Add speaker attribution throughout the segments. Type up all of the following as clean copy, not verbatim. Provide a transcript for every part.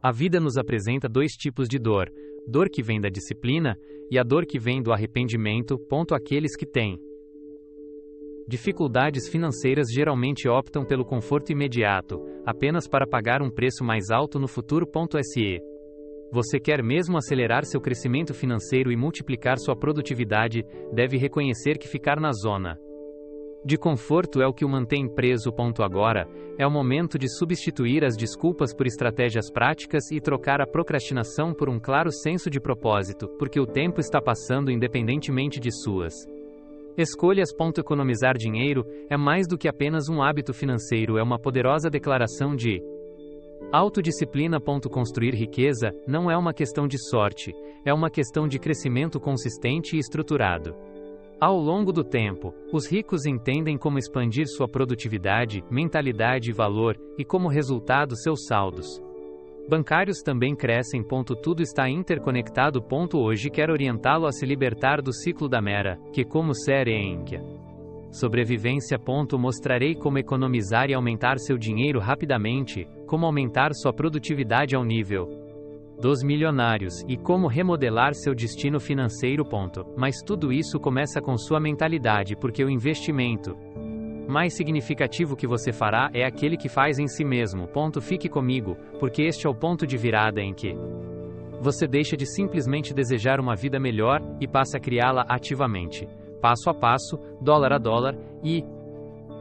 Speaker 1: A vida nos apresenta dois tipos de dor: dor que vem da disciplina e a dor que vem do arrependimento. Aqueles que têm dificuldades financeiras geralmente optam pelo conforto imediato, apenas para pagar um preço mais alto no futuro. Você quer mesmo acelerar seu crescimento financeiro e multiplicar sua produtividade, deve reconhecer que ficar na zona de conforto é o que o mantém preso. Agora é o momento de substituir as desculpas por estratégias práticas e trocar a procrastinação por um claro senso de propósito, porque o tempo está passando independentemente de suas escolhas. Economizar dinheiro é mais do que apenas um hábito financeiro, é uma poderosa declaração de autodisciplina. Construir riqueza não é uma questão de sorte, é uma questão de crescimento consistente e estruturado. Ao longo do tempo, os ricos entendem como expandir sua produtividade, mentalidade e valor, e como resultado seus saldos bancários também crescem. Tudo está interconectado. Hoje quero orientá-lo a se libertar do ciclo da mera, que como sobrevivência. Mostrarei como economizar e aumentar seu dinheiro rapidamente, como aumentar sua produtividade ao nível dos milionários e como remodelar seu destino financeiro. Mas tudo isso começa com sua mentalidade, porque o investimento mais significativo que você fará é aquele que faz em si mesmo. Fique comigo, porque este é o ponto de virada em que você deixa de simplesmente desejar uma vida melhor e passa a criá-la ativamente, passo a passo, dólar a dólar e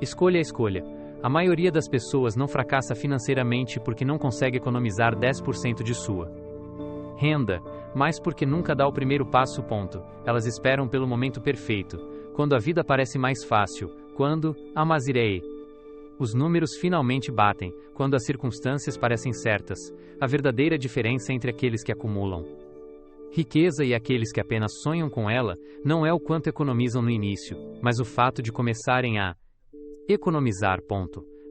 Speaker 1: escolha a escolha. A maioria das pessoas não fracassa financeiramente porque não consegue economizar 10% de sua renda, mas porque nunca dá o primeiro passo. Elas esperam pelo momento perfeito, quando a vida parece mais fácil, quando, os números finalmente batem, quando as circunstâncias parecem certas. A verdadeira diferença entre aqueles que acumulam riqueza e aqueles que apenas sonham com ela, não é o quanto economizam no início, mas o fato de começarem a economizar.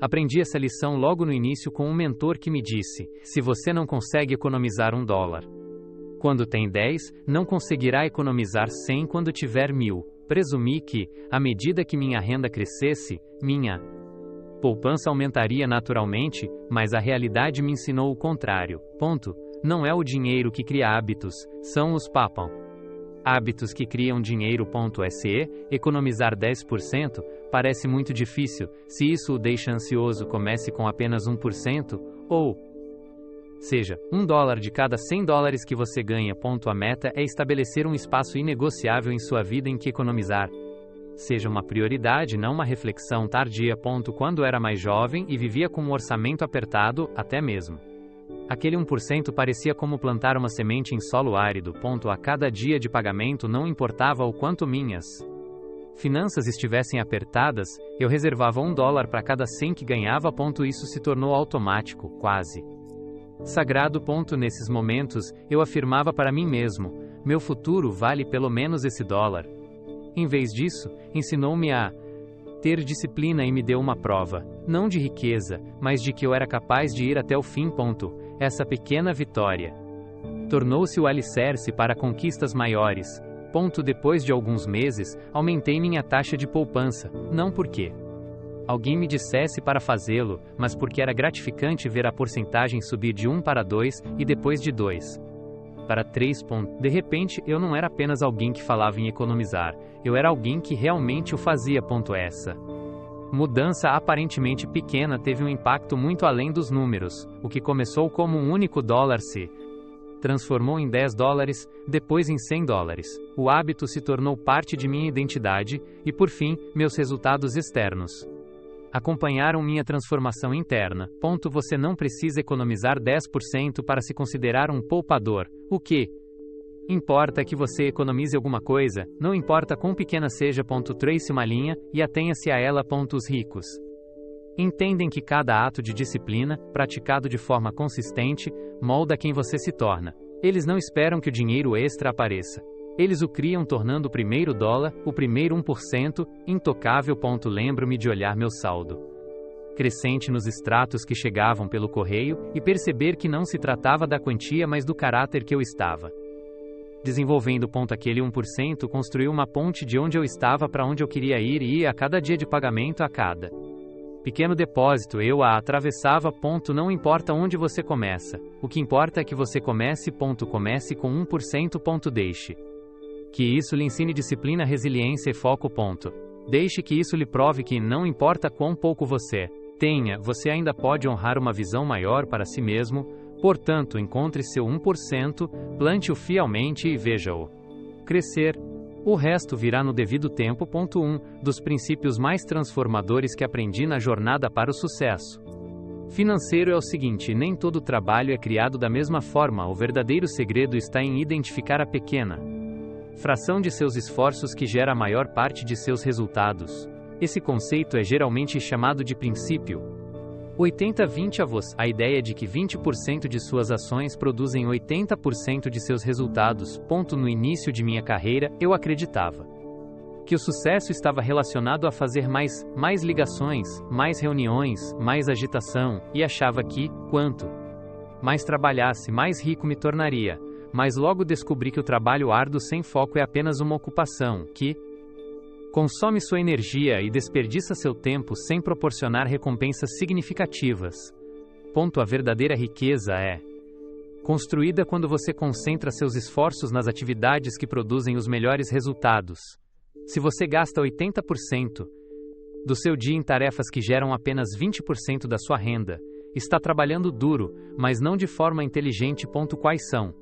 Speaker 1: Aprendi essa lição logo no início com um mentor que me disse: se você não consegue economizar $1 quando tem 10, não conseguirá economizar 100 quando tiver 1000. Presumi que, à medida que minha renda crescesse, minha poupança aumentaria naturalmente, mas a realidade me ensinou o contrário. Não é o dinheiro que cria hábitos, são os hábitos que criam dinheiro. Economizar 10% parece muito difícil. Se isso o deixa ansioso, comece com apenas 1%, ou seja, $1 de cada $100 que você ganha. A meta é estabelecer um espaço inegociável em sua vida em que economizar seja uma prioridade, não uma reflexão tardia. Quando era mais jovem e vivia com um orçamento apertado, até mesmo aquele 1% parecia como plantar uma semente em solo árido. A cada dia de pagamento, não importava o quanto minhas finanças estivessem apertadas, eu reservava $1 para cada 100 que ganhava. Isso se tornou automático, quase sagrado. Nesses momentos, eu afirmava para mim mesmo: meu futuro vale pelo menos esse $. Em vez disso, ensinou-me a ter disciplina e me deu uma prova, não de riqueza, mas de que eu era capaz de ir até o fim. Essa pequena vitória tornou-se o alicerce para conquistas maiores. Depois de alguns meses, aumentei minha taxa de poupança, não porque alguém me dissesse para fazê-lo, mas porque era gratificante ver a porcentagem subir de 1 para 2 e depois de 2 para 3. De repente, eu não era apenas alguém que falava em economizar, eu era alguém que realmente o fazia. Essa mudança aparentemente pequena teve um impacto muito além dos números. O que começou como um único $1 se transformou em $10, depois em $100. O hábito se tornou parte de minha identidade e, por fim, meus resultados externos acompanharam minha transformação interna. Você não precisa economizar 10% para se considerar um poupador. O que importa é que você economize alguma coisa, não importa quão pequena seja. Trace uma linha e atenha-se a ela. Os ricos entendem que cada ato de disciplina, praticado de forma consistente, molda quem você se torna. Eles não esperam que o dinheiro extra apareça. Eles o criam tornando o primeiro $, o primeiro 1%, intocável. Lembro-me de olhar meu saldo crescente nos extratos que chegavam pelo correio e perceber que não se tratava da quantia, mas do caráter que eu estava desenvolvendo. Aquele 1% construiu uma ponte de onde eu estava para onde eu queria ir, e a cada dia de pagamento, a cada Pequeno depósito, eu a atravessava. Não importa onde você começa. O que importa é que você comece. Comece com 1%. Deixe que isso lhe ensine disciplina, resiliência e foco. Deixe que isso lhe prove que não importa quão pouco você tenha, você ainda pode honrar uma visão maior para si mesmo. Portanto, encontre seu 1%, plante-o fielmente e veja-o crescer. O resto virá no devido tempo. 1 dos princípios mais transformadores que aprendi na jornada para o sucesso financeiro é o seguinte: nem todo trabalho é criado da mesma forma. O verdadeiro segredo está em identificar a pequena fração de seus esforços que gera a maior parte de seus resultados. Esse conceito é geralmente chamado de princípio 80-20 a ideia de que 20% de suas ações produzem 80% de seus resultados. No início de minha carreira, eu acreditava que o sucesso estava relacionado a fazer mais ligações, mais reuniões, mais agitação, e achava que, quanto mais trabalhasse, mais rico me tornaria. Mas logo descobri que o trabalho árduo sem foco é apenas uma ocupação, que consome sua energia e desperdiça seu tempo sem proporcionar recompensas significativas. A verdadeira riqueza é construída quando você concentra seus esforços nas atividades que produzem os melhores resultados. Se você gasta 80% do seu dia em tarefas que geram apenas 20% da sua renda, está trabalhando duro, mas não de forma inteligente. Quais são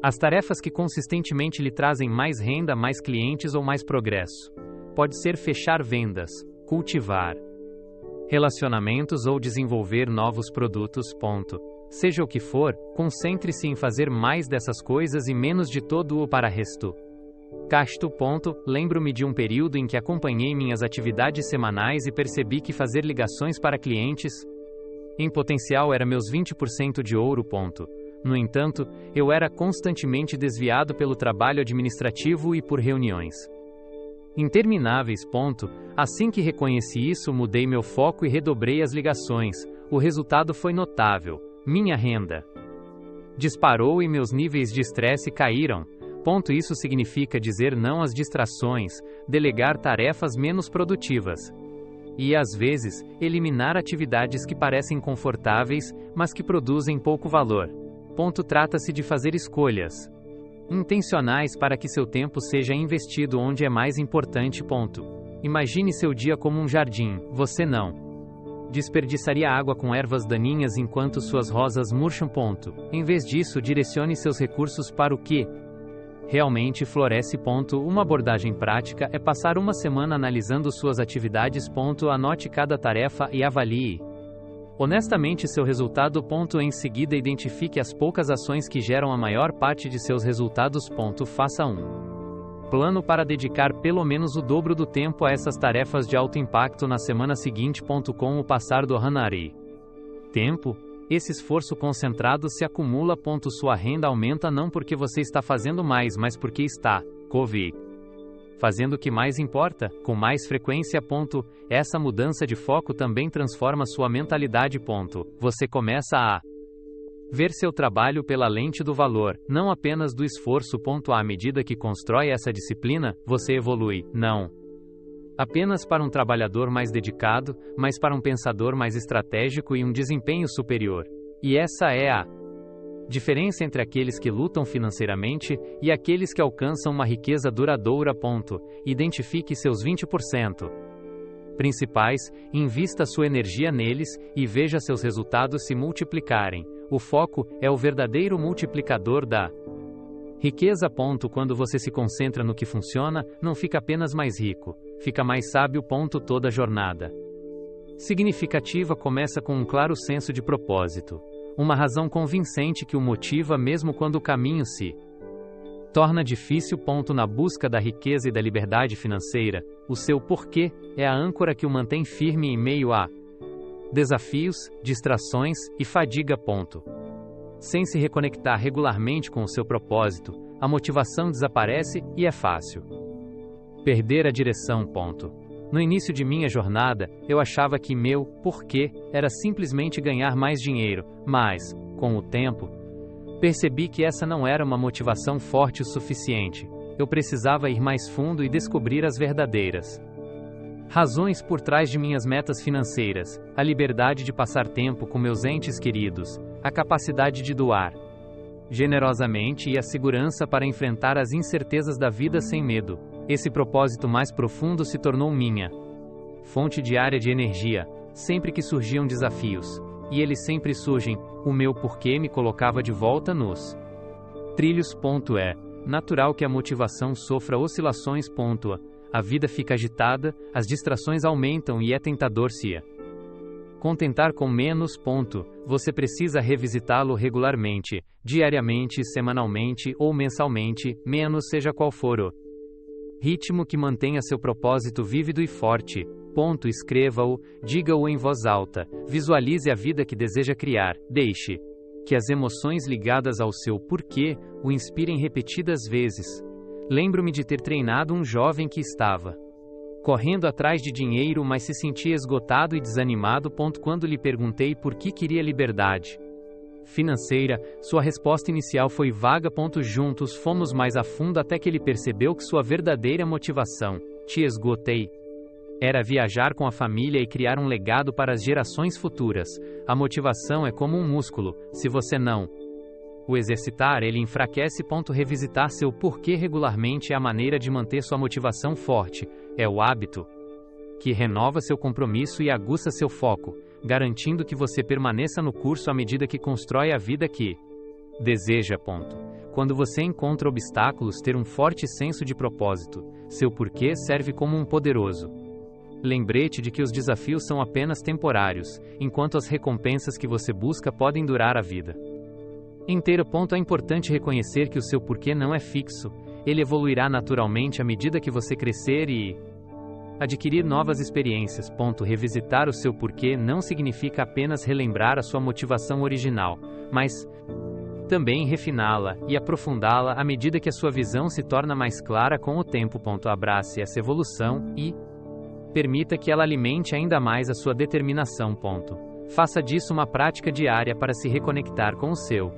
Speaker 1: as tarefas que consistentemente lhe trazem mais renda, mais clientes ou mais progresso? Pode ser fechar vendas, cultivar relacionamentos ou desenvolver novos produtos. Seja o que for, concentre-se em fazer mais dessas coisas e menos de todo o para resto. Casto. Lembro-me de um período em que acompanhei minhas atividades semanais e percebi que fazer ligações para clientes em potencial era meus 20% de ouro. No entanto, eu era constantemente desviado pelo trabalho administrativo e por reuniões intermináveis. Assim que reconheci isso, mudei meu foco e redobrei as ligações. O resultado foi notável. Minha renda disparou e meus níveis de estresse caíram. Isso significa dizer não às distrações, delegar tarefas menos produtivas e, às vezes, eliminar atividades que parecem confortáveis, mas que produzem pouco valor. Trata-se de fazer escolhas intencionais para que seu tempo seja investido onde é mais importante. Imagine seu dia como um jardim. Você não desperdiçaria água com ervas daninhas enquanto suas rosas murcham. Em vez disso, direcione seus recursos para o que realmente floresce. Uma abordagem prática é passar uma semana analisando suas atividades. Anote cada tarefa e avalie honestamente seu resultado. Em seguida, identifique as poucas ações que geram a maior parte de seus resultados. Faça um plano para dedicar pelo menos o dobro do tempo a essas tarefas de alto impacto na semana seguinte. Com o passar do tempo, esse esforço concentrado se acumula. Sua renda aumenta não porque você está fazendo mais, mas porque está fazendo o que mais importa, com mais frequência. Essa mudança de foco também transforma sua mentalidade. Você começa a ver seu trabalho pela lente do valor, não apenas do esforço. À medida que constrói essa disciplina, você evolui, não apenas para um trabalhador mais dedicado, mas para um pensador mais estratégico e um desempenho superior. E essa é a diferença entre aqueles que lutam financeiramente e aqueles que alcançam uma riqueza duradoura. Identifique seus 20% principais, invista sua energia neles e veja seus resultados se multiplicarem. O foco é o verdadeiro multiplicador da riqueza. Quando você se concentra no que funciona, não fica apenas mais rico, fica mais sábio. Toda jornada significativa começa com um claro senso de propósito. Uma razão convincente que o motiva mesmo quando o caminho se torna difícil. Na busca da riqueza e da liberdade financeira, o seu porquê é a âncora que o mantém firme em meio a desafios, distrações e fadiga. Sem se reconectar regularmente com o seu propósito, a motivação desaparece e é fácil perder a direção. No início de minha jornada, eu achava que meu porquê era simplesmente ganhar mais dinheiro, mas, com o tempo, percebi que essa não era uma motivação forte o suficiente. Eu precisava ir mais fundo e descobrir as verdadeiras Razões por trás de minhas metas financeiras: a liberdade de passar tempo com meus entes queridos, a capacidade de doar generosamente e a segurança para enfrentar as incertezas da vida sem medo. Esse propósito mais profundo se tornou minha fonte diária de energia, sempre que surgiam desafios. E eles sempre surgem, o meu porquê me colocava de volta nos trilhos. É natural que a motivação sofra oscilações. A vida fica agitada, as distrações aumentam e é tentador se contentar com menos. Você precisa revisitá-lo regularmente, diariamente, semanalmente ou mensalmente, menos seja qual for o ritmo que mantenha seu propósito vívido e forte. Escreva-o, diga-o em voz alta, visualize a vida que deseja criar, deixe que as emoções ligadas ao seu porquê o inspirem repetidas vezes. Lembro-me de ter treinado um jovem que estava correndo atrás de dinheiro, mas se sentia esgotado e desanimado. Quando lhe perguntei por que queria liberdade financeira, sua resposta inicial foi vaga. Juntos fomos mais a fundo até que ele percebeu que sua verdadeira motivação, te esgotei, era viajar com a família e criar um legado para as gerações futuras. A motivação é como um músculo, se você não o exercitar, ele enfraquece. Revisitar seu porquê regularmente é a maneira de manter sua motivação forte. É o hábito que renova seu compromisso e aguça seu foco, garantindo que você permaneça no curso à medida que constrói a vida que deseja. Quando você encontra obstáculos, ter um forte senso de propósito. Seu porquê serve como um poderoso lembrete de que os desafios são apenas temporários, enquanto as recompensas que você busca podem durar a vida inteira. É importante reconhecer que o seu porquê não é fixo. Ele evoluirá naturalmente à medida que você crescer e adquirir novas experiências. Revisitar o seu porquê não significa apenas relembrar a sua motivação original, mas também refiná-la e aprofundá-la à medida que a sua visão se torna mais clara com o tempo. Abrace essa evolução e permita que ela alimente ainda mais a sua determinação. Faça disso uma prática diária para se reconectar com o seu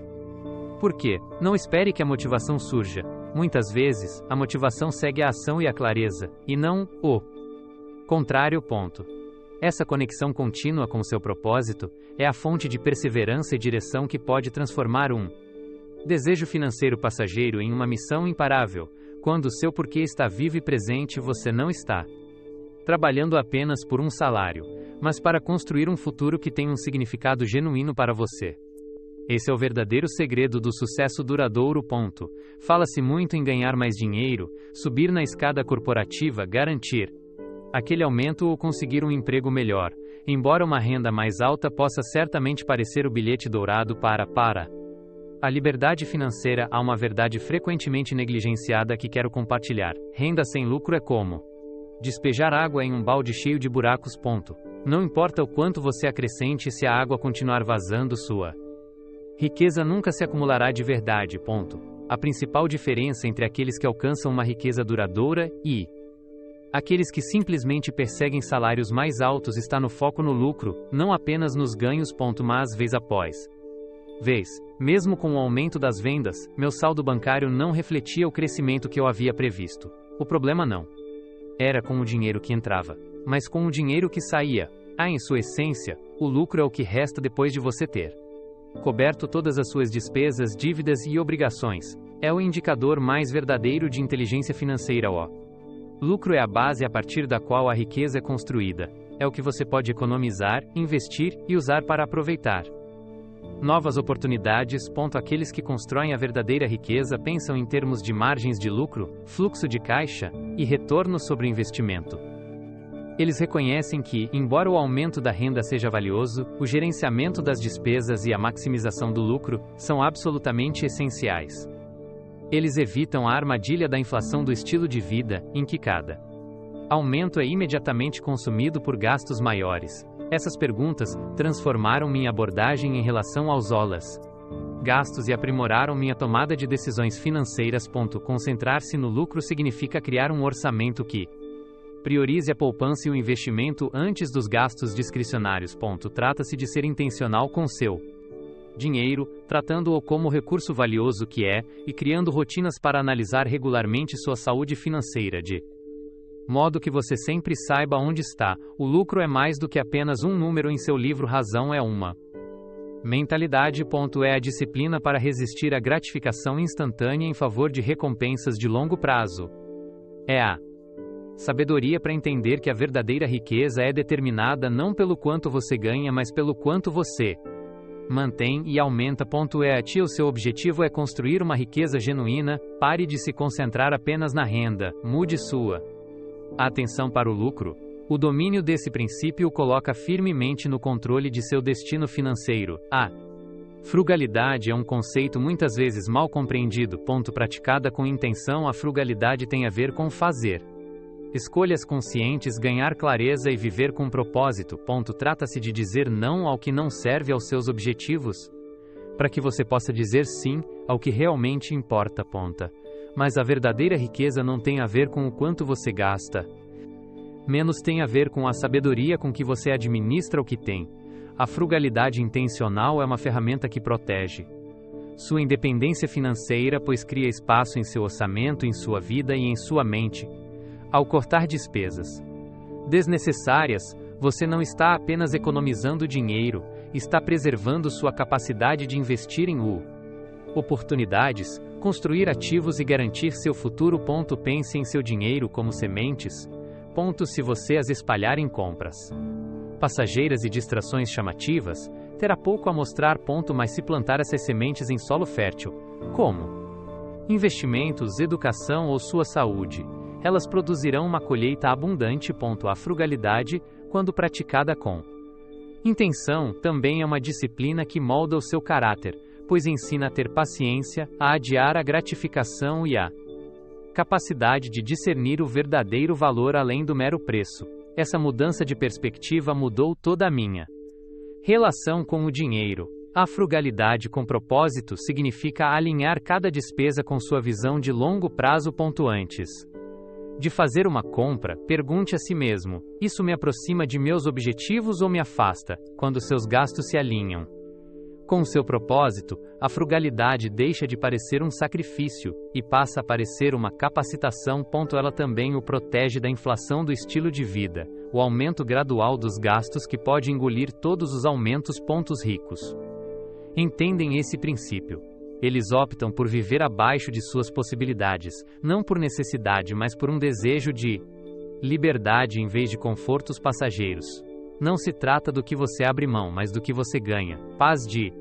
Speaker 1: porquê. Não espere que a motivação surja. Muitas vezes, a motivação segue a ação e a clareza, e não o contrário. Essa conexão contínua com o seu propósito é a fonte de perseverança e direção que pode transformar um desejo financeiro passageiro em uma missão imparável. Quando o seu porquê está vivo e presente, você não está trabalhando apenas por um salário, mas para construir um futuro que tem um significado genuíno para você. Esse é o verdadeiro segredo do sucesso duradouro. Fala-se muito em ganhar mais dinheiro, subir na escada corporativa, garantir aquele aumento ou conseguir um emprego melhor. Embora uma renda mais alta possa certamente parecer o bilhete dourado para a liberdade financeira, há uma verdade frequentemente negligenciada que quero compartilhar. Renda sem lucro é como despejar água em um balde cheio de buracos. Não importa o quanto você acrescente, se a água continuar vazando, sua riqueza nunca se acumulará de verdade. A principal diferença entre aqueles que alcançam uma riqueza duradoura e aqueles que simplesmente perseguem salários mais altos está no foco no lucro, não apenas nos ganhos. Mas vez após vez, mesmo com o aumento das vendas, meu saldo bancário não refletia o crescimento que eu havia previsto. O problema não era com o dinheiro que entrava, mas com o dinheiro que saía. Em sua essência, o lucro é o que resta depois de você ter coberto todas as suas despesas, dívidas e obrigações. É o indicador mais verdadeiro de inteligência financeira. O lucro é a base a partir da qual a riqueza é construída. É o que você pode economizar, investir e usar para aproveitar novas oportunidades. Aqueles que constroem a verdadeira riqueza pensam em termos de margens de lucro, fluxo de caixa e retorno sobre o investimento. Eles reconhecem que, embora o aumento da renda seja valioso, o gerenciamento das despesas e a maximização do lucro são absolutamente essenciais. Eles evitam a armadilha da inflação do estilo de vida, em que cada aumento é imediatamente consumido por gastos maiores. Essas perguntas transformaram minha abordagem em relação aos gastos e aprimoraram minha tomada de decisões financeiras. Concentrar-se no lucro significa criar um orçamento que priorize a poupança e o investimento antes dos gastos discricionários. Trata-se de ser intencional com seu dinheiro, tratando-o como recurso valioso que é, e criando rotinas para analisar regularmente sua saúde financeira. De modo que você sempre saiba onde está. O lucro é mais do que apenas um número em seu livro Razão é uma mentalidade. É a disciplina para resistir à gratificação instantânea em favor de recompensas de longo prazo. É a sabedoria para entender que a verdadeira riqueza é determinada não pelo quanto você ganha, mas pelo quanto você mantém e aumenta. O seu objetivo é construir uma riqueza genuína. Pare de se concentrar apenas na renda, mude sua atenção para o lucro. O domínio desse princípio o coloca firmemente no controle de seu destino financeiro. A frugalidade é um conceito muitas vezes mal compreendido. Praticada com intenção, a frugalidade tem a ver com fazer escolhas conscientes, ganhar clareza e viver com propósito. Trata-se de dizer não ao que não serve aos seus objetivos, para que você possa dizer sim ao que realmente importa. Mas a verdadeira riqueza não tem a ver com o quanto você gasta. Menos tem a ver com a sabedoria com que você administra o que tem. A frugalidade intencional é uma ferramenta que protege sua independência financeira, pois cria espaço em seu orçamento, em sua vida e em sua mente. Ao cortar despesas desnecessárias, você não está apenas economizando dinheiro, está preservando sua capacidade de investir em oportunidades, construir ativos e garantir seu futuro. Pense em seu dinheiro como sementes. Se você as espalhar em compras passageiras e distrações chamativas, terá pouco a mostrar. Mas se plantar essas sementes em solo fértil, como investimentos, educação ou sua saúde, elas produzirão uma colheita abundante. A frugalidade, quando praticada com intenção, também é uma disciplina que molda o seu caráter, pois ensina a ter paciência, a adiar a gratificação e a capacidade de discernir o verdadeiro valor além do mero preço. Essa mudança de perspectiva mudou toda a minha relação com o dinheiro. A frugalidade com propósito significa alinhar cada despesa com sua visão de longo prazo. Antes de fazer uma compra, pergunte a si mesmo: isso me aproxima de meus objetivos ou me afasta? Quando seus gastos se alinham com o seu propósito, a frugalidade deixa de parecer um sacrifício e passa a parecer uma capacitação. Ela também o protege da inflação do estilo de vida, o aumento gradual dos gastos que pode engolir todos os aumentos. Ricos entendem esse princípio. Eles optam por viver abaixo de suas possibilidades, não por necessidade, mas por um desejo de liberdade em vez de confortos passageiros. Não se trata do que você abre mão, mas do que você ganha. Paz de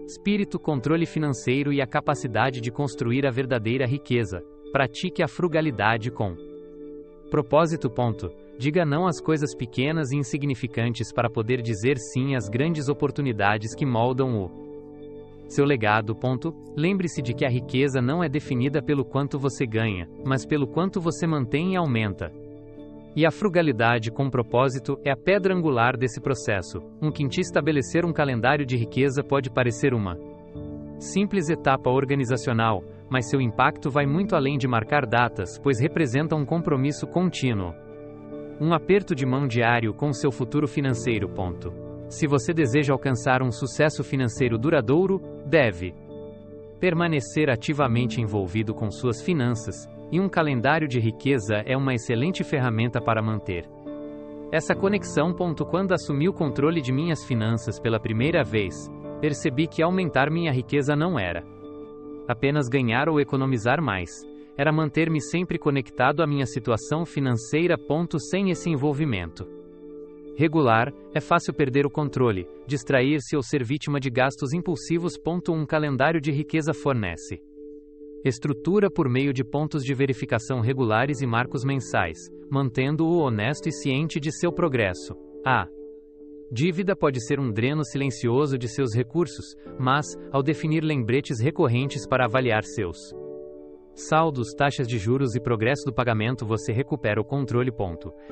Speaker 1: espírito, controle financeiro e a capacidade de construir a verdadeira riqueza. Pratique a frugalidade com propósito. Diga não às coisas pequenas e insignificantes para poder dizer sim às grandes oportunidades que moldam seu legado. Lembre-se de que a riqueza não é definida pelo quanto você ganha, mas pelo quanto você mantém e aumenta. E a frugalidade com propósito é a pedra angular desse processo. Estabelecer um calendário de riqueza pode parecer uma simples etapa organizacional, mas seu impacto vai muito além de marcar datas, pois representa um compromisso contínuo. Um aperto de mão diário com seu futuro financeiro. Se você deseja alcançar um sucesso financeiro duradouro, deve permanecer ativamente envolvido com suas finanças, e um calendário de riqueza é uma excelente ferramenta para manter essa conexão. Quando assumi o controle de minhas finanças pela primeira vez, percebi que aumentar minha riqueza não era apenas ganhar ou economizar mais, era manter-me sempre conectado à minha situação financeira. Sem esse envolvimento regular, é fácil perder o controle, distrair-se ou ser vítima de gastos impulsivos. Um calendário de riqueza fornece estrutura por meio de pontos de verificação regulares e marcos mensais, mantendo-o honesto e ciente de seu progresso. A dívida pode ser um dreno silencioso de seus recursos, mas, ao definir lembretes recorrentes para avaliar seus saldos, taxas de juros e progresso do pagamento, você recupera o controle.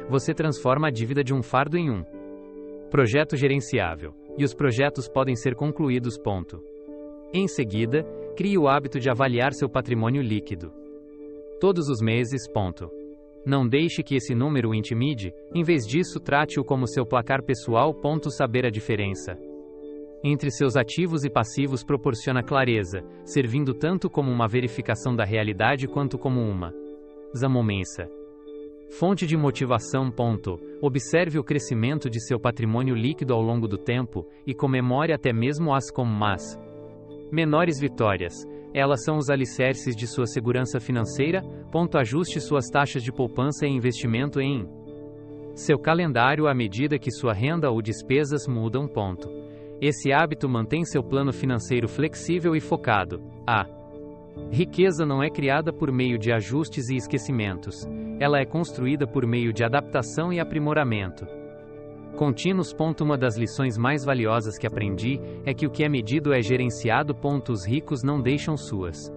Speaker 1: Você transforma a dívida de um fardo em um projeto gerenciável, e os projetos podem ser concluídos. Em seguida, crie o hábito de avaliar seu patrimônio líquido todos os meses. Não deixe que esse número o intimide, em vez disso, trate-o como seu placar pessoal. Saber a diferença entre seus ativos e passivos proporciona clareza, servindo tanto como uma verificação da realidade quanto como uma examomensa. Fonte de motivação. Observe o crescimento de seu patrimônio líquido ao longo do tempo e comemore até mesmo as menores vitórias. Elas são os alicerces de sua segurança financeira. Ajuste suas taxas de poupança e investimento em seu calendário à medida que sua renda ou despesas mudam. Esse hábito mantém seu plano financeiro flexível e focado. A riqueza não é criada por meio de ajustes e esquecimentos. Ela é construída por meio de adaptação e aprimoramento contínuos. Uma das lições mais valiosas que aprendi é que o que é medido é gerenciado. Os ricos não deixam suas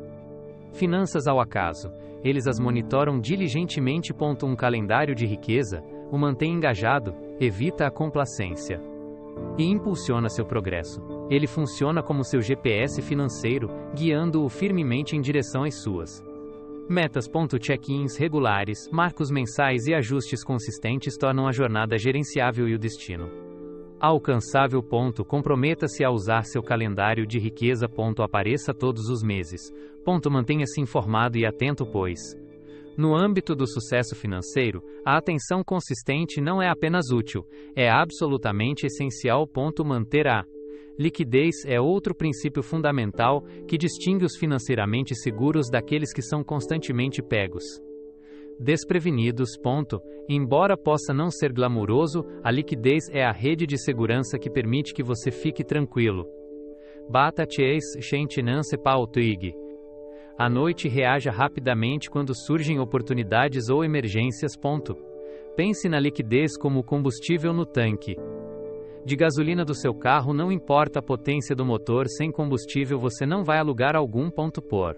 Speaker 1: finanças ao acaso. Eles as monitoram diligentemente. Um calendário de riqueza o mantém engajado, evita a complacência e impulsiona seu progresso. Ele funciona como seu GPS financeiro, guiando-o firmemente em direção às suas metas. Check-ins regulares, marcos mensais e ajustes consistentes tornam a jornada gerenciável e o destino alcançável. Comprometa-se a usar seu calendário de riqueza. Apareça todos os meses. Mantenha-se informado e atento, pois no âmbito do sucesso financeiro, a atenção consistente não é apenas útil, é absolutamente essencial. Manter a liquidez é outro princípio fundamental que distingue os financeiramente seguros daqueles que são constantemente pegos desprevenidos. Embora possa não ser glamouroso, a liquidez é a rede de segurança que permite que você fique tranquilo. Bata Chase Chantinance Pautuig. À noite, reaja rapidamente quando surgem oportunidades ou emergências. Pense na liquidez como o combustível no tanque de gasolina do seu carro. Não importa a potência do motor, sem combustível você não vai a lugar algum. Por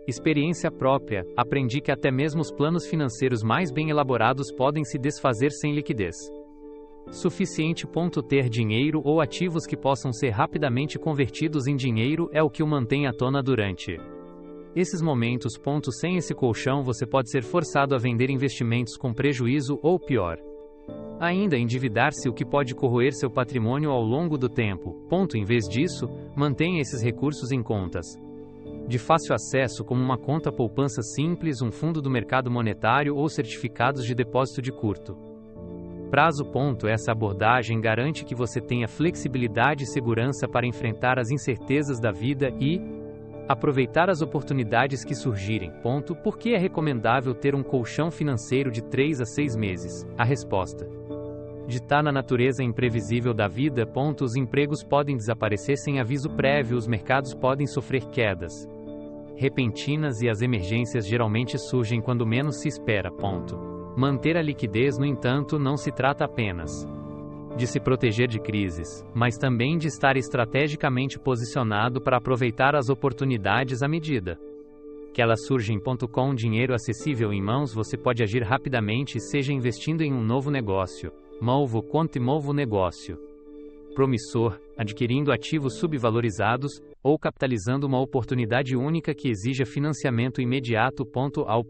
Speaker 1: experiência própria, aprendi que até mesmo os planos financeiros mais bem elaborados podem se desfazer sem liquidez suficiente. Ter dinheiro ou ativos que possam ser rapidamente convertidos em dinheiro é o que o mantém à tona durante esses momentos. Sem esse colchão você pode ser forçado a vender investimentos com prejuízo ou, pior ainda, endividar-se, o que pode corroer seu patrimônio ao longo do tempo. Em vez disso, mantenha esses recursos em contas de fácil acesso, como uma conta poupança simples, um fundo do mercado monetário ou certificados de depósito de curto prazo. Essa abordagem garante que você tenha flexibilidade e segurança para enfrentar as incertezas da vida e aproveitar as oportunidades que surgirem. Por que é recomendável ter um colchão financeiro de 3 a 6 meses? A resposta está na natureza imprevisível da vida. Os empregos podem desaparecer sem aviso prévio, os mercados podem sofrer quedas repentinas e as emergências geralmente surgem quando menos se espera. Manter a liquidez, no entanto, não se trata apenas de se proteger de crises, mas também de estar estrategicamente posicionado para aproveitar as oportunidades à medida que elas surgem. Com dinheiro acessível em mãos, você pode agir rapidamente, seja investindo em um novo negócio, novo negócio promissor, adquirindo ativos subvalorizados, ou capitalizando uma oportunidade única que exija financiamento imediato. Ao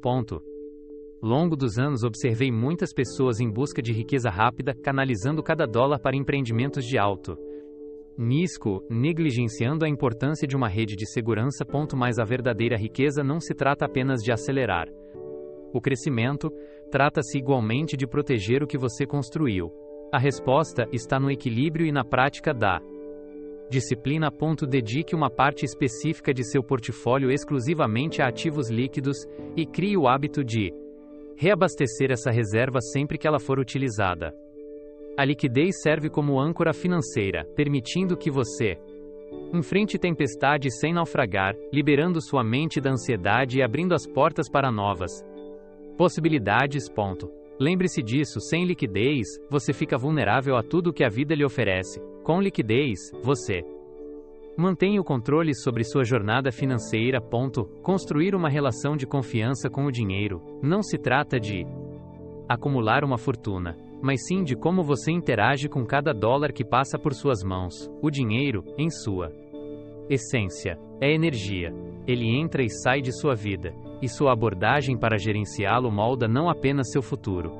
Speaker 1: longo dos anos observei muitas pessoas em busca de riqueza rápida, canalizando cada dólar para empreendimentos de alto risco, negligenciando a importância de uma rede de segurança. Mas a verdadeira riqueza não se trata apenas de acelerar o crescimento, trata-se igualmente de proteger o que você construiu. A resposta está no equilíbrio e na prática da disciplina. Dedique uma parte específica de seu portfólio exclusivamente a ativos líquidos e crie o hábito de reabastecer essa reserva sempre que ela for utilizada. A liquidez serve como âncora financeira, permitindo que você enfrente tempestades sem naufragar, liberando sua mente da ansiedade e abrindo as portas para novas possibilidades. Lembre-se disso, sem liquidez, você fica vulnerável a tudo o que a vida lhe oferece. Com liquidez, você mantém o controle sobre sua jornada financeira. Construir uma relação de confiança com o dinheiro não se trata de acumular uma fortuna, mas sim de como você interage com cada dólar que passa por suas mãos. O dinheiro, em sua essência, é energia. Ele entra e sai de sua vida, e sua abordagem para gerenciá-lo molda não apenas seu futuro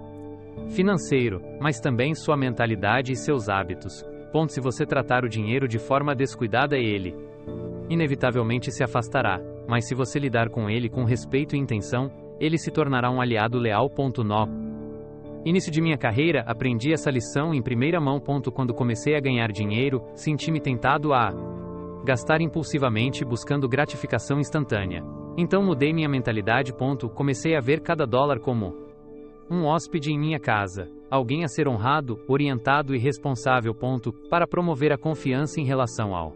Speaker 1: financeiro, mas também sua mentalidade e seus hábitos. Se você tratar o dinheiro de forma descuidada, ele inevitavelmente se afastará, mas se você lidar com ele com respeito e intenção, ele se tornará um aliado leal. No início de minha carreira, aprendi essa lição em primeira mão. Quando comecei a ganhar dinheiro, senti-me tentado a gastar impulsivamente buscando gratificação instantânea. Então mudei minha mentalidade. Comecei a ver cada dólar como um hóspede em minha casa, alguém a ser honrado, orientado e responsável. Para promover a confiança em relação ao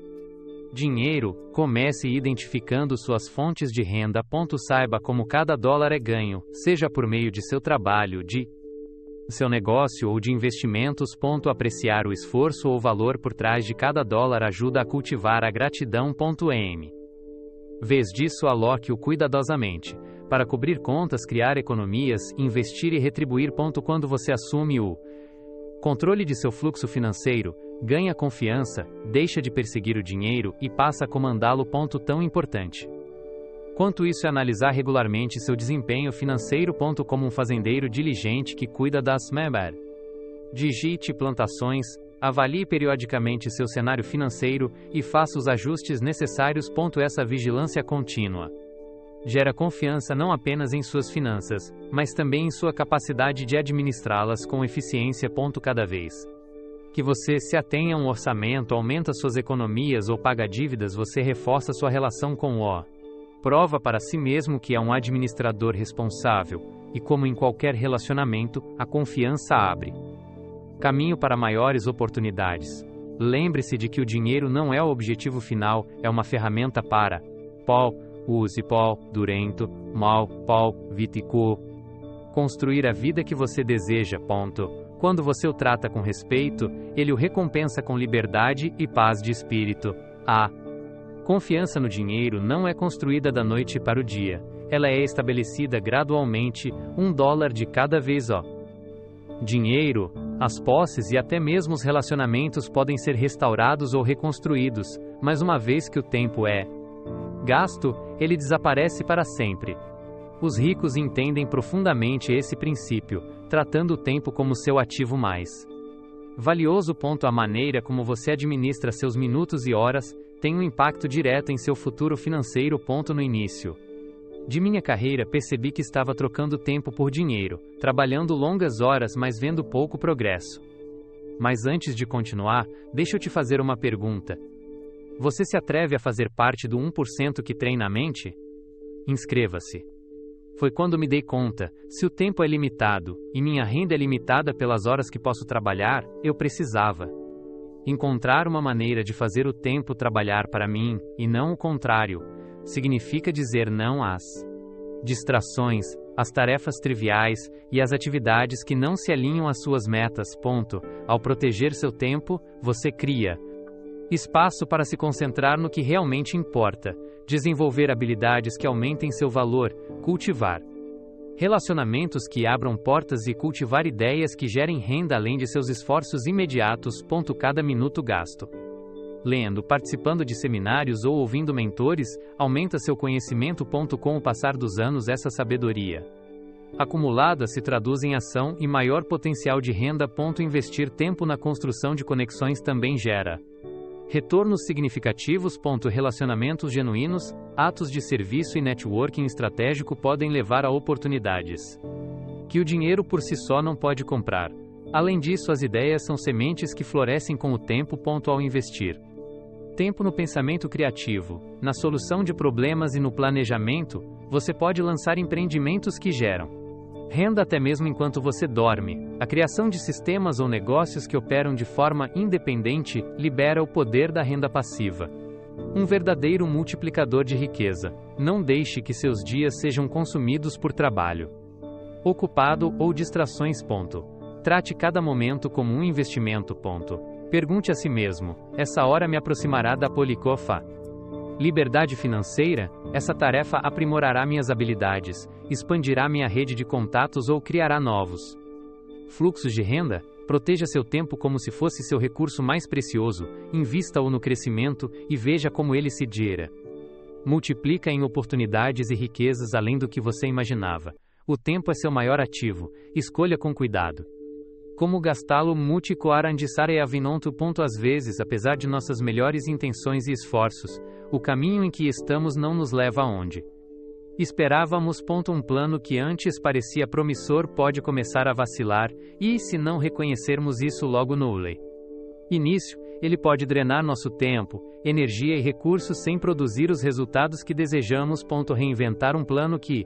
Speaker 1: dinheiro, comece identificando suas fontes de renda. Saiba como cada dólar é ganho, seja por meio de seu trabalho, de seu negócio ou de investimentos. Apreciar o esforço ou valor por trás de cada dólar ajuda a cultivar a gratidão. Em vez disso, aloque-o cuidadosamente. Para cobrir contas, criar economias, investir e retribuir. Quando você assume o controle de seu fluxo financeiro, ganha confiança, deixa de perseguir o dinheiro e passa a comandá-lo. Tão importante quanto isso é analisar regularmente seu desempenho financeiro. Como um fazendeiro diligente que cuida das member. Digite plantações, avalie periodicamente seu cenário financeiro e faça os ajustes necessários. Essa vigilância contínua gera confiança não apenas em suas finanças, mas também em sua capacidade de administrá-las com eficiência. Cada vez que você se atém a um orçamento, aumenta suas economias ou paga dívidas, você reforça sua relação com o prova para si mesmo que é um administrador responsável, e como em qualquer relacionamento, a confiança abre caminho para maiores oportunidades. Lembre-se de que o dinheiro não é o objetivo final, é uma ferramenta para use durante vitico construir a vida que você deseja. Quando você o trata com respeito, ele o recompensa com liberdade e paz de espírito. A confiança no dinheiro não é construída da noite para o dia. Ela é estabelecida gradualmente, $1 de cada vez. Dinheiro, as posses e até mesmo os relacionamentos podem ser restaurados ou reconstruídos, mas uma vez que o tempo é gasto, ele desaparece para sempre. Os ricos entendem profundamente esse princípio, tratando o tempo como seu ativo mais valioso. A maneira como você administra seus minutos e horas tem um impacto direto em seu futuro financeiro. No início de minha carreira, percebi que estava trocando tempo por dinheiro, trabalhando longas horas, mas vendo pouco progresso. Mas antes de continuar, deixa eu te fazer uma pergunta. Você se atreve a fazer parte do 1% que treina a mente? Inscreva-se. Foi quando me dei conta, se o tempo é limitado, e minha renda é limitada pelas horas que posso trabalhar, eu precisava encontrar uma maneira de fazer o tempo trabalhar para mim, e não o contrário. Significa dizer não às distrações, às tarefas triviais e às atividades que não se alinham às suas metas. Ao proteger seu tempo, você cria espaço para se concentrar no que realmente importa, desenvolver habilidades que aumentem seu valor, cultivar relacionamentos que abram portas e cultivar ideias que gerem renda além de seus esforços imediatos. Cada minuto gasto lendo, participando de seminários ou ouvindo mentores, aumenta seu conhecimento. Com o passar dos anos, essa sabedoria acumulada se traduz em ação e maior potencial de renda. Investir tempo na construção de conexões também gera retornos significativos. Relacionamentos genuínos, atos de serviço e networking estratégico podem levar a oportunidades que o dinheiro por si só não pode comprar. Além disso, as ideias são sementes que florescem com o tempo. Ao investir tempo no pensamento criativo, na solução de problemas e no planejamento, você pode lançar empreendimentos que geram renda até mesmo enquanto você dorme. A criação de sistemas ou negócios que operam de forma independente libera o poder da renda passiva. Um verdadeiro multiplicador de riqueza. Não deixe que seus dias sejam consumidos por trabalho ocupado ou distrações. Trate cada momento como um investimento. Pergunte a si mesmo: essa hora me aproximará da Policofa? Liberdade financeira? Essa tarefa aprimorará minhas habilidades, expandirá minha rede de contatos ou criará novos fluxos de renda? Proteja seu tempo como se fosse seu recurso mais precioso, invista-o no crescimento e veja como ele se gera. Multiplica em oportunidades e riquezas além do que você imaginava. O tempo é seu maior ativo, escolha com cuidado como gastá-lo. Às vezes, apesar de nossas melhores intenções e esforços, o caminho em que estamos não nos leva aonde Esperávamos. Um plano que antes parecia promissor pode começar a vacilar, e, se não reconhecermos isso logo no início, ele pode drenar nosso tempo, energia e recursos sem produzir os resultados que desejamos. Reinventar um plano que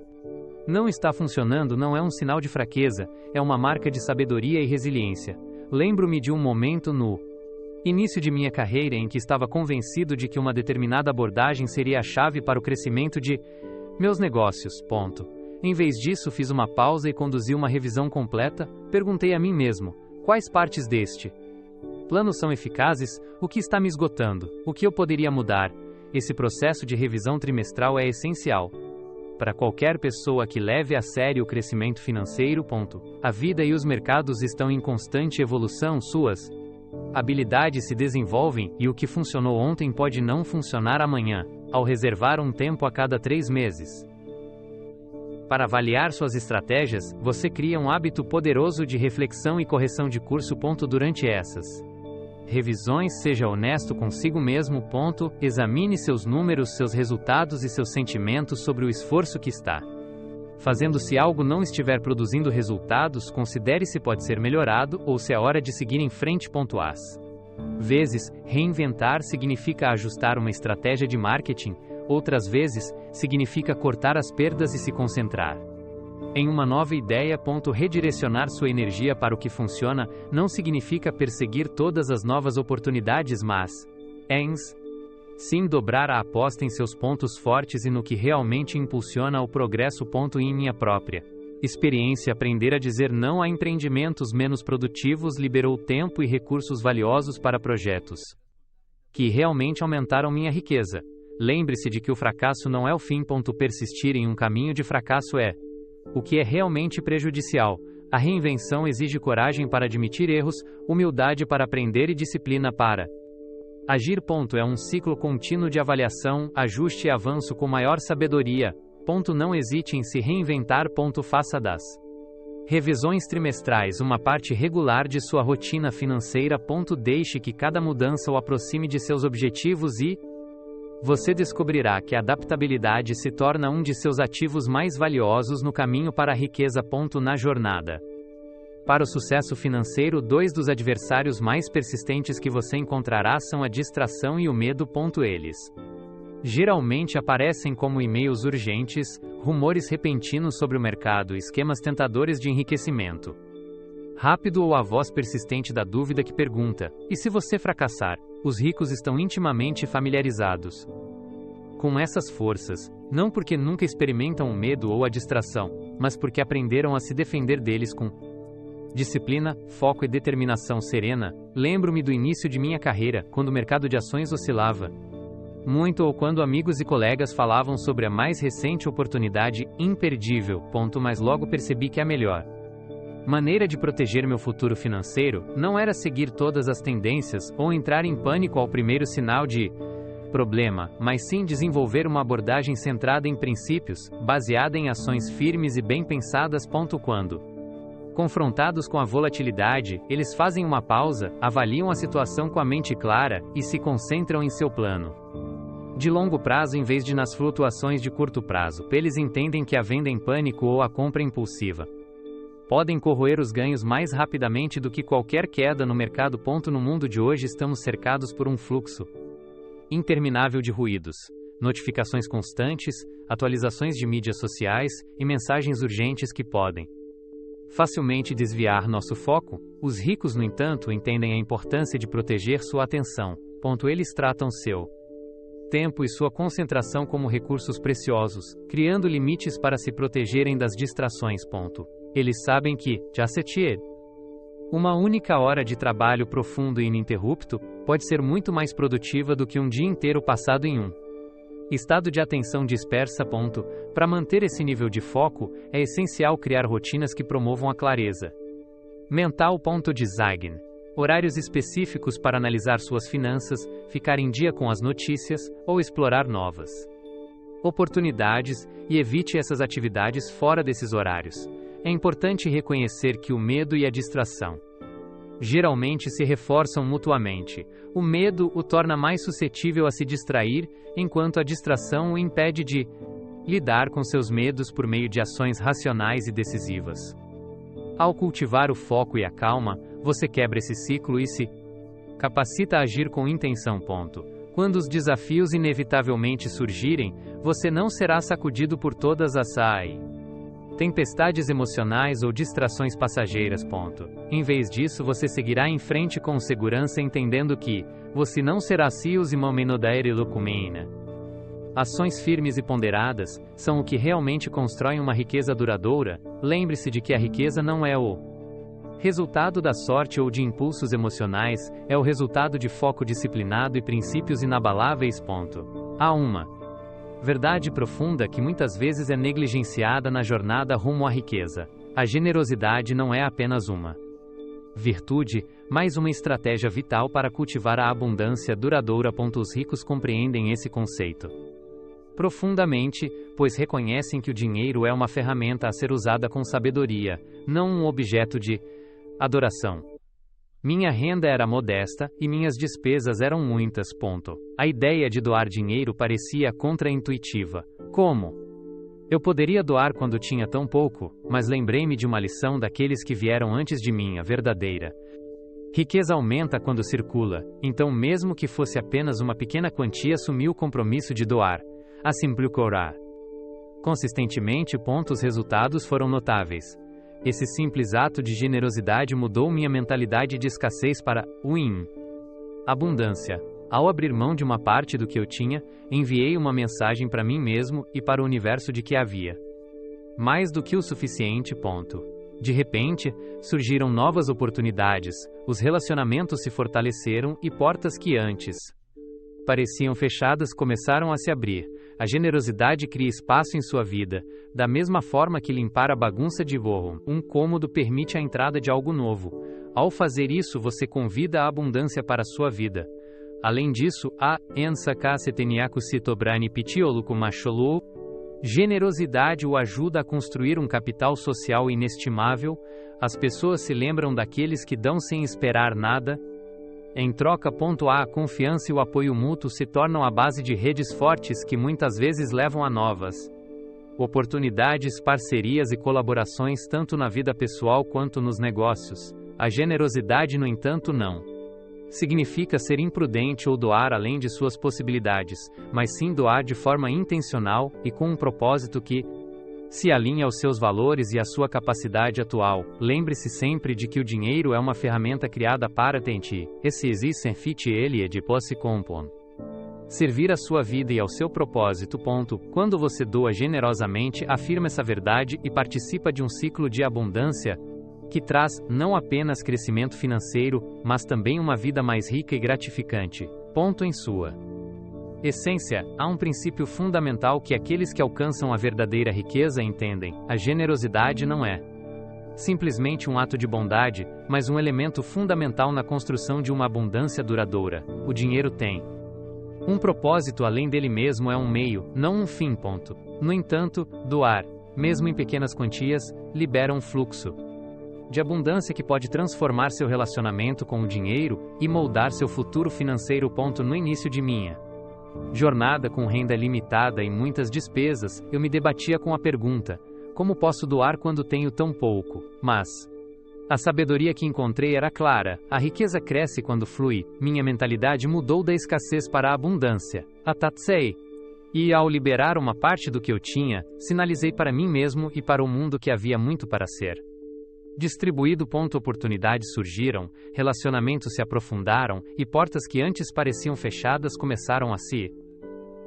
Speaker 1: não está funcionando não é um sinal de fraqueza, é uma marca de sabedoria e resiliência. Lembro-me de um momento no início de minha carreira em que estava convencido de que uma determinada abordagem seria a chave para o crescimento de meus negócios. Em vez disso, fiz uma pausa e conduzi uma revisão completa. Perguntei a mim mesmo: quais partes deste plano são eficazes? O que está me esgotando? O que eu poderia mudar? Esse processo de revisão trimestral é essencial para qualquer pessoa que leve a sério o crescimento financeiro. A vida e os mercados estão em constante evolução, suas habilidades se desenvolvem, e o que funcionou ontem pode não funcionar amanhã. Ao reservar um tempo a cada 3 meses para avaliar suas estratégias, você cria um hábito poderoso de reflexão e correção de curso. Durante essas revisões, seja honesto consigo mesmo. Examine seus números, seus resultados e seus sentimentos sobre o esforço que está fazendo. Se algo não estiver produzindo resultados, considere se pode ser melhorado ou se é hora de seguir em frente. Às vezes, reinventar significa ajustar uma estratégia de marketing, outras vezes, significa cortar as perdas e se concentrar em uma nova ideia. Redirecionar sua energia para o que funciona não significa perseguir todas as novas oportunidades, mas sim dobrar a aposta em seus pontos fortes e no que realmente impulsiona o progresso. Em minha própria experiência, aprender a dizer não a empreendimentos menos produtivos liberou tempo e recursos valiosos para projetos que realmente aumentaram minha riqueza. Lembre-se de que o fracasso não é o fim. Persistir em um caminho de fracasso é o que é realmente prejudicial. A reinvenção exige coragem para admitir erros, humildade para aprender e disciplina para agir. É um ciclo contínuo de avaliação, ajuste e avanço com maior sabedoria. Não hesite em se reinventar. Faça das revisões trimestrais uma parte regular de sua rotina financeira. Deixe que cada mudança o aproxime de seus objetivos e você descobrirá que a adaptabilidade se torna um de seus ativos mais valiosos no caminho para a riqueza. Na jornada para o sucesso financeiro, 2 dos adversários mais persistentes que você encontrará são a distração e o medo. Eles geralmente aparecem como e-mails urgentes, rumores repentinos sobre o mercado, esquemas tentadores de enriquecimento rápido ou a voz persistente da dúvida que pergunta: e se você fracassar? Os ricos estão intimamente familiarizados com essas forças, não porque nunca experimentam o medo ou a distração, mas porque aprenderam a se defender deles com disciplina, foco e determinação serena. Lembro-me do início de minha carreira, quando o mercado de ações oscilava muito ou quando amigos e colegas falavam sobre a mais recente oportunidade imperdível. Mas logo percebi que a melhor maneira de proteger meu futuro financeiro não era seguir todas as tendências ou entrar em pânico ao primeiro sinal de problema, mas sim desenvolver uma abordagem centrada em princípios, baseada em ações firmes e bem pensadas. Quando confrontados com a volatilidade, eles fazem uma pausa, avaliam a situação com a mente clara e se concentram em seu plano de longo prazo em vez de nas flutuações de curto prazo. Eles entendem que a venda em pânico ou a compra impulsiva podem corroer os ganhos mais rapidamente do que qualquer queda no mercado. No mundo de hoje estamos cercados por um fluxo interminável de ruídos, notificações constantes, atualizações de mídias sociais e mensagens urgentes que podem facilmente desviar nosso foco. Os ricos, no entanto, entendem a importância de proteger sua atenção. Eles tratam seu tempo e sua concentração como recursos preciosos, criando limites para se protegerem das distrações. Eles sabem que, uma única hora de trabalho profundo e ininterrupto pode ser muito mais produtiva do que um dia inteiro passado em um estado de atenção dispersa. Para manter esse nível de foco, é essencial criar rotinas que promovam a clareza mental. Design horários específicos para analisar suas finanças, ficar em dia com as notícias ou explorar novas oportunidades, e evite essas atividades fora desses horários. É importante reconhecer que o medo e a distração geralmente se reforçam mutuamente. O medo o torna mais suscetível a se distrair, enquanto a distração o impede de lidar com seus medos por meio de ações racionais e decisivas. Ao cultivar o foco e a calma, você quebra esse ciclo e se capacita a agir com intenção. Quando os desafios inevitavelmente surgirem, você não será sacudido por todas as tempestades emocionais ou distrações passageiras. Em vez disso, você seguirá em frente com segurança, entendendo que você não será cios e momenodaere locumena. Ações firmes e ponderadas são o que realmente constroem uma riqueza duradoura. Lembre-se de que a riqueza não é o resultado da sorte ou de impulsos emocionais, é o resultado de foco disciplinado e princípios inabaláveis. Há uma verdade profunda que muitas vezes é negligenciada na jornada rumo à riqueza. A generosidade não é apenas uma virtude, mas uma estratégia vital para cultivar a abundância duradoura. Os ricos compreendem esse conceito profundamente, pois reconhecem que o dinheiro é uma ferramenta a ser usada com sabedoria, não um objeto de adoração. Minha renda era modesta e minhas despesas eram muitas. A ideia de doar dinheiro parecia contraintuitiva. Como? Eu poderia doar quando tinha tão pouco, mas lembrei-me de uma lição daqueles que vieram antes de mim, a verdadeira riqueza aumenta quando circula, então mesmo que fosse apenas uma pequena quantia, assumi o compromisso de doar. Assim procurar consistentemente. Os resultados foram notáveis. Esse simples ato de generosidade mudou minha mentalidade de escassez para abundância. Ao abrir mão de uma parte do que eu tinha, enviei uma mensagem para mim mesmo e para o universo de que havia mais do que o suficiente. De repente, surgiram novas oportunidades, os relacionamentos se fortaleceram e portas que antes pareciam fechadas começaram a se abrir. A generosidade cria espaço em sua vida, da mesma forma que limpar a bagunça de um cômodo permite a entrada de algo novo. Ao fazer isso, você convida a abundância para sua vida. Além disso, a generosidade o ajuda a construir um capital social inestimável. As pessoas se lembram daqueles que dão sem esperar nada. Em troca, a confiança e o apoio mútuo se tornam a base de redes fortes que muitas vezes levam a novas oportunidades, parcerias e colaborações tanto na vida pessoal quanto nos negócios. A generosidade, no entanto, não significa ser imprudente ou doar além de suas possibilidades, mas sim doar de forma intencional e com um propósito que se alinha aos seus valores e à sua capacidade atual. Lembre-se sempre de que o dinheiro é uma ferramenta criada para servir a sua vida e ao seu propósito. Quando você doa generosamente, afirma essa verdade e participa de um ciclo de abundância que traz não apenas crescimento financeiro, mas também uma vida mais rica e gratificante. Em sua essência, há um princípio fundamental que aqueles que alcançam a verdadeira riqueza entendem: a generosidade não é simplesmente um ato de bondade, mas um elemento fundamental na construção de uma abundância duradoura. O dinheiro tem um propósito além dele mesmo, é um meio, não um fim. No entanto, doar, mesmo em pequenas quantias, libera um fluxo de abundância que pode transformar seu relacionamento com o dinheiro e moldar seu futuro financeiro. No início de minha jornada com renda limitada e muitas despesas, eu me debatia com a pergunta: como posso doar quando tenho tão pouco? Mas a sabedoria que encontrei era clara: a riqueza cresce quando flui. Minha mentalidade mudou da escassez para a abundância. E ao liberar uma parte do que eu tinha, sinalizei para mim mesmo e para o mundo que havia muito para ser distribuído. Oportunidades surgiram, relacionamentos se aprofundaram e portas que antes pareciam fechadas começaram a se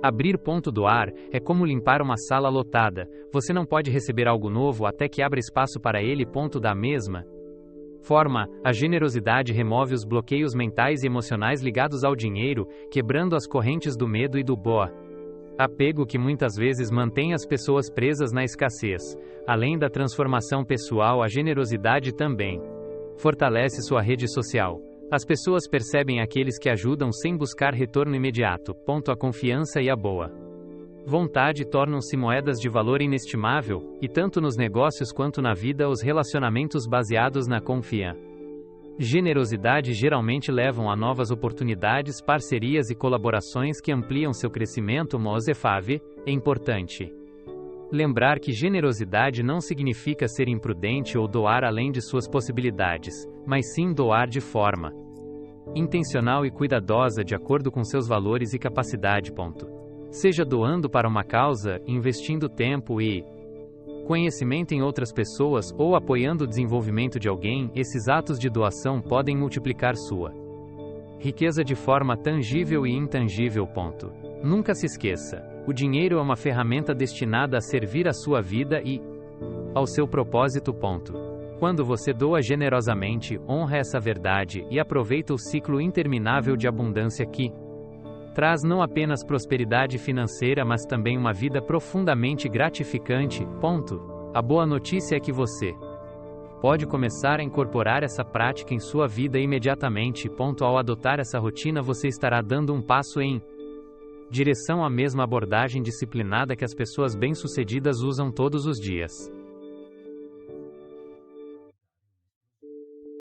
Speaker 1: abrir. Doar é como limpar uma sala lotada. Você não pode receber algo novo até que abra espaço para ele. Da mesma forma, a generosidade remove os bloqueios mentais e emocionais ligados ao dinheiro, quebrando as correntes do medo e do apego que muitas vezes mantém as pessoas presas na escassez. Além da transformação pessoal, a generosidade também fortalece sua rede social. As pessoas percebem aqueles que ajudam sem buscar retorno imediato. A confiança e a boa vontade tornam-se moedas de valor inestimável, e tanto nos negócios quanto na vida, os relacionamentos baseados na generosidade geralmente levam a novas oportunidades, parcerias e colaborações que ampliam seu crescimento. É importante Lembrar que generosidade não significa ser imprudente ou doar além de suas possibilidades, mas sim doar de forma intencional e cuidadosa de acordo com seus valores e capacidade. Seja doando para uma causa, investindo tempo e conhecimento em outras pessoas ou apoiando o desenvolvimento de alguém, esses atos de doação podem multiplicar sua riqueza de forma tangível e intangível. Nunca se esqueça, o dinheiro é uma ferramenta destinada a servir a sua vida e ao seu propósito. Quando você doa generosamente, honra essa verdade e aproveita o ciclo interminável de abundância que traz não apenas prosperidade financeira, mas também uma vida profundamente gratificante. A boa notícia é que você pode começar a incorporar essa prática em sua vida imediatamente. Ao adotar essa rotina, você estará dando um passo em direção à mesma abordagem disciplinada que as pessoas bem-sucedidas usam todos os dias.